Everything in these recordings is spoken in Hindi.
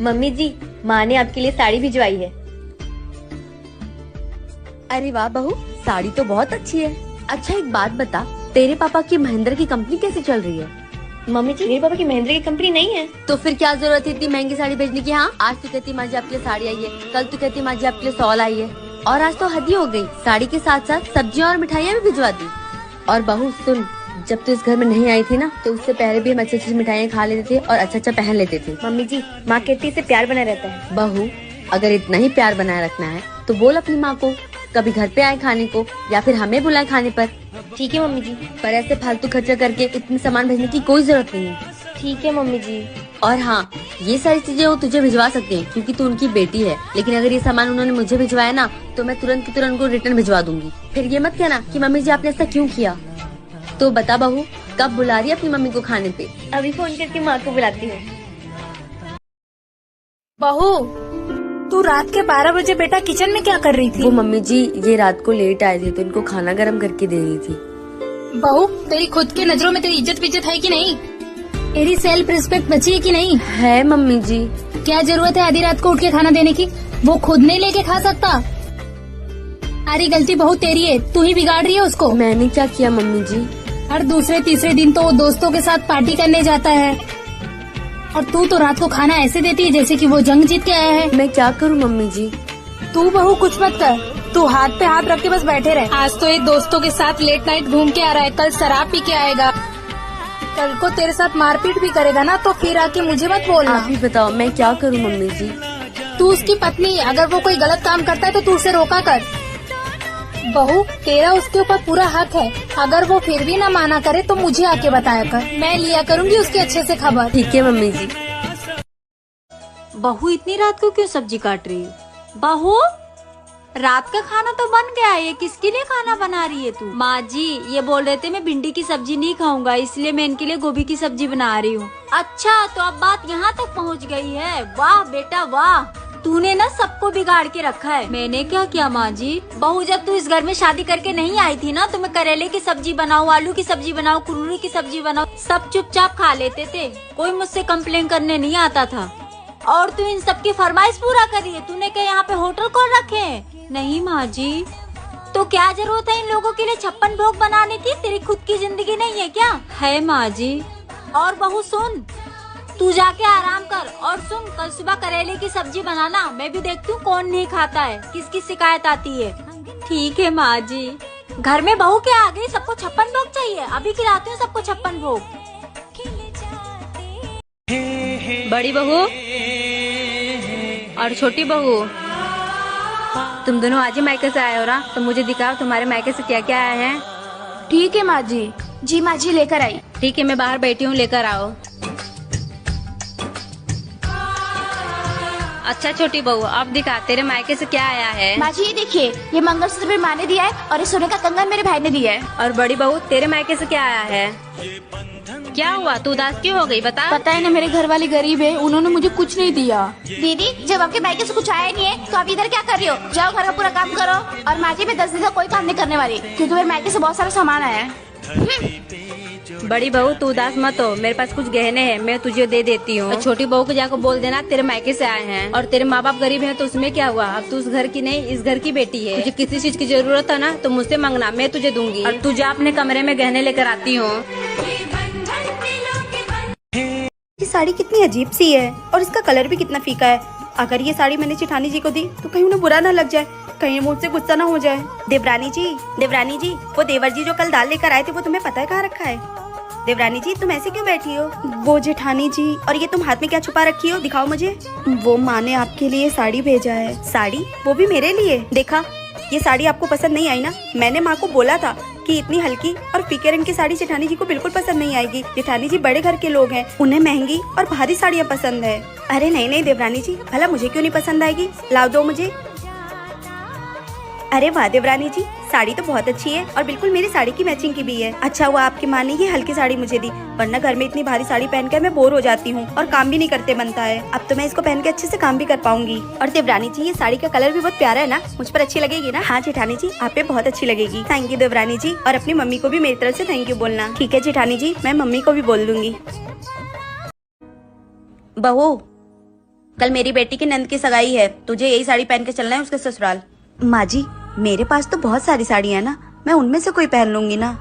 मम्मी जी, माँ ने आपके लिए साड़ी भिजवाई है। अरे वाह बहू, साड़ी तो बहुत अच्छी है। अच्छा एक बात बता, तेरे पापा की महिंद्रा की कंपनी कैसे चल रही है? मम्मी जी, मेरे पापा की महिंद्रा की कंपनी नहीं है। तो फिर क्या जरूरत है इतनी महंगी साड़ी भेजने की? हाँ, आज तू कहती माँ जी आपके लिए साड़ी आई है, कल तू कहती माँ जी आपके लिए शॉल आई है, और आज तो हद ही हो गई, साड़ी के साथ साथ सब्जियाँ और मिठाइयाँ भी भिजवा दी। और बहू सुन, जब तू इस घर में नहीं आई थी ना, तो उससे पहले भी हम अच्छी अच्छी मिठाइयाँ खा लेते थे और अच्छा अच्छा पहन लेते थे। मम्मी जी, माँ कहती है इससे प्यार बना रहता है। बहू, अगर इतना ही प्यार बनाए रखना है तो बोल अपनी माँ को कभी घर पे आए खाने को, या फिर हमें बुलाए खाने पर। ठीक है मम्मी जी। पर ऐसे फालतू खर्चा करके इतने सामान भेजने की कोई जरूरत नहीं है। ठीक है मम्मी जी। और हाँ, ये सारी चीजें वो तुझे भिजवा सकते हैं क्योंकि तू उनकी बेटी है, लेकिन अगर ये सामान उन्होंने मुझे भिजवाया ना, तो मैं तुरंत की तुरंत को रिटर्न भिजवा दूंगी। फिर ये मत कहना कि मम्मी जी आपने ऐसा क्यों किया। तो बता बहू, कब बुला रही है अपनी मम्मी को खाने पे? अभी फोन करके माँ को बुलाती हूँ। बहू, तू रात के 12 बजे बेटा किचन में क्या कर रही थी? वो मम्मी जी ये रात को लेट आए थे तो इनको खाना गर्म करके दे रही थी। बहू, तेरी खुद की नजरों में तेरी इज्जत है कि नहीं? तेरी सेल्फ रिस्पेक्ट बची है कि नहीं? है मम्मी जी। क्या जरूरत है आधी रात को उठ के खाना देने की? वो खुद नहीं लेके खा सकता। सारी गलती बहू तेरी है, तू ही बिगाड़ रही है उसको। मैंने क्या किया मम्मी जी? हर दूसरे तीसरे दिन तो वो दोस्तों के साथ पार्टी करने जाता है, और तू तो रात को खाना ऐसे देती है जैसे कि वो जंग जीत के आया है। मैं क्या करूं मम्मी जी? तू बहू कुछ मत कर, तू हाथ पे हाथ रख के बस बैठे रहे। आज तो ये दोस्तों के साथ लेट नाइट घूम के आ रहा है, कल शराब पी के आएगा, कल को तेरे साथ मारपीट भी करेगा ना, तो फिर आके मुझे मत बोलना। आप ही बताओ मैं क्या करूं मम्मी जी? तू उसकी पत्नी है, अगर वो कोई गलत काम करता है तो तू उसे रोका कर। बहू, तेरा उसके ऊपर पूरा हक है, अगर वो फिर भी ना माना करे तो मुझे आके बताया कर, मैं लिया करूँगी उसके अच्छे से खबर। ठीक है मम्मी जी। बहू इतनी रात को क्यों सब्जी काट रही है? बहू, रात का खाना तो बन गया है, किसके लिए खाना बना रही है तू? माँ जी ये बोल रहे थे मैं भिंडी की सब्जी नहीं खाऊंगा, इसलिए मैं इनके लिए गोभी की सब्जी बना रही हूँ। अच्छा, तो अब बात यहाँ तक पहुँच गई है। वाह बेटा वाह, तूने ना सबको बिगाड़ के रखा है। मैंने क्या किया माँ जी? बहू, जब तू इस घर में शादी करके नहीं आई थी ना, तो मैं करेले की सब्जी बनाऊँ, आलू की सब्जी बनाऊँ, कुंदरू की सब्जी बनाऊँ, सब चुपचाप खा लेते थे, कोई मुझसे कंप्लेन करने नहीं आता था। और तू इन सबकी फरमाइश पूरा करी है। तूने क्या यहाँ पे होटल खोल रखे हैं? नहीं माँ जी। तो क्या जरूरत है इन लोगों के लिए 56 भोग बनाने की? तेरी खुद की जिंदगी नहीं है क्या? है माँ जी। और बहू सुन, तू जाके आराम कर, और सुन कल सुबह करेले की सब्जी बनाना, मैं भी देखती हूँ कौन नहीं खाता है, किसकी शिकायत आती है। ठीक है माँ जी। घर में बहू के आ गई, सबको 56 भोग चाहिए, अभी खिलाती हूँ सबको 56 भोग। बड़ी बहू और छोटी बहू, तुम दोनों आज ही मायके से आए हो ना, तो मुझे दिखाओ तुम्हारे मायके से क्या क्या आया है। ठीक है माँ जी। जी माँ जी, लेकर आई। ठीक है, मैं बाहर बैठी हूँ, लेकर आओ। अच्छा छोटी बहू, अब दिखा तेरे मायके से क्या आया है। माँ जी ये देखिए, ये मंगलसूत्र मेरी माँ ने दिया है, और ये सोने का कंगन मेरे भाई ने दिया है। और बड़ी बहू, तेरे मायके से क्या आया है? क्या हुआ, तू उदास क्यों हो गई, बता। पता है ना, मेरे घर वाले गरीब है, उन्होंने मुझे कुछ नहीं दिया। दीदी, जब आपके मायके से कुछ आया नहीं है तो आप इधर क्या कर रही हो? जाओ घर का पूरा काम करो। और माँ जी, मैं 10 दिन का कोई काम नहीं करने वाली, क्योंकि मेरे मायके से बहुत सारा सामान आया है। बड़ी बहू तू उदास मत हो, मेरे पास कुछ गहने हैं, मैं तुझे दे देती हूँ। और छोटी बहू को जाकर बोल देना तेरे मायके से आए हैं, और तेरे माँ बाप गरीब हैं तो उसमें क्या हुआ, अब तू उस घर की नहीं इस घर की बेटी है। तुझे किसी चीज की जरूरत है ना तो मुझसे मांगना, मैं तुझे दूंगी। और तू जा अपने कमरे में गहने लेकर आती हूँ। ये साड़ी कितनी अजीब सी है, और इसका कलर भी कितना फीका है। अगर ये साड़ी मैंने जेठानी जी को दी तो कहीं उन्हें बुरा ना लग जाए, कहीं मुझसे गुस्सा ना हो जाए। देवरानी जी, वो देवर जी जो कल दाल लेकर आए थे, वो तुम्हें पता है कहाँ रखा है? देवरानी जी, तुम ऐसे क्यों बैठी हो? वो जेठानी जी, और ये तुम हाथ में क्या छुपा रखी हो, दिखाओ मुझे। वो माँ ने आपके लिए साड़ी भेजा है। साड़ी? वो भी मेरे लिए? देखा, ये साड़ी आपको पसंद नहीं आई ना? मैंने माँ को बोला था कि इतनी हल्की और फीके रंग की साड़ी जेठानी जी को बिल्कुल पसंद नहीं आएगी। जेठानी जी बड़े घर के लोग हैं, उन्हें महंगी और भारी साड़ियाँ पसंद है। अरे नहीं देवरानी जी, भला मुझे क्यों नहीं पसंद आएगी? लाओ दो मुझे। अरे वाह देवरानी जी, साड़ी तो बहुत अच्छी है, और बिल्कुल मेरी साड़ी की मैचिंग की भी है। अच्छा हुआ आपकी माँ ने ये हल्की साड़ी मुझे दी, वरना घर में इतनी भारी साड़ी पहनकर मैं बोर हो जाती हूँ और काम भी नहीं करते बनता है। अब तो मैं इसको पहन के अच्छे से काम भी कर पाऊंगी। और देवरानी जी, ये साड़ी का कलर भी बहुत प्यारा है ना, मुझ पर अच्छी लगेगी ना? हाँ जेठानी जी, आप पे बहुत अच्छी लगेगी। थैंक यू देवरानी जी, और अपनी मम्मी को भी मेरी तरफ से थैंक यू बोलना। ठीक है जेठानी जी, मैं मम्मी को भी बोल दूंगी। बहू, कल मेरी बेटी की नंद की सगाई है, तुझे यही साड़ी पहन के चलना है उसके ससुराल। माँ जी, मेरे पास तो बहुत सारी साड़ियाँ है ना, मैं उनमें से कोई पहन लूंगी ना।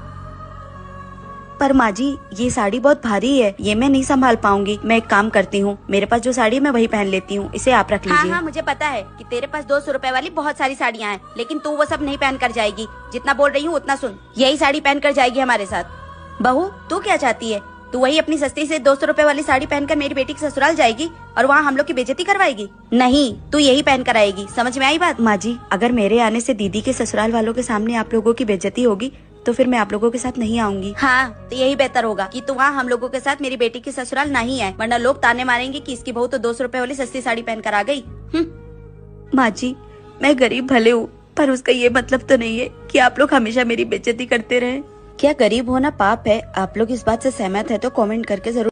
पर माँ जी, ये साड़ी बहुत भारी है, ये मैं नहीं संभाल पाऊंगी। मैं एक काम करती हूँ, मेरे पास जो साड़ी है मैं वही पहन लेती हूँ, इसे आप रख लीजिए। हाँ, मुझे पता है कि तेरे पास 200 रुपए वाली बहुत सारी साड़ियाँ हैं, लेकिन तू वो सब नहीं पहन कर जाएगी। जितना बोल रही हूँ उतना सुन, यही साड़ी पहन कर जाएगी हमारे साथ। बहू, तू क्या चाहती है? तू वही अपनी सस्ती से 200 रुपए वाली साड़ी पहनकर मेरी बेटी के ससुराल जाएगी और वहाँ हम लोग की बेइज्जती करवाएगी? नहीं, तू यही पहन कर आएगी। समझ में आई बात? माँ जी, अगर मेरे आने से दीदी के ससुराल वालों के सामने आप लोगों की बेइज्जती होगी तो फिर मैं आप लोगों के साथ नहीं आऊंगी। हाँ, तो यही बेहतर होगा कि तू वहाँ हम लोगों के साथ मेरी बेटी के ससुराल नहीं आए, वरना लोग ताने मारेंगे कि इसकी बहू तो 200 रुपए वाली सस्ती साड़ी पहनकर आ गई। माँ जी, मैं गरीब भले हूँ, पर उसका ये मतलब तो नहीं है कि आप लोग हमेशा मेरी बेइज्जती करते रहे। क्या गरीब होना पाप है? आप लोग इस बात से सहमत है तो कमेंट करके जरूर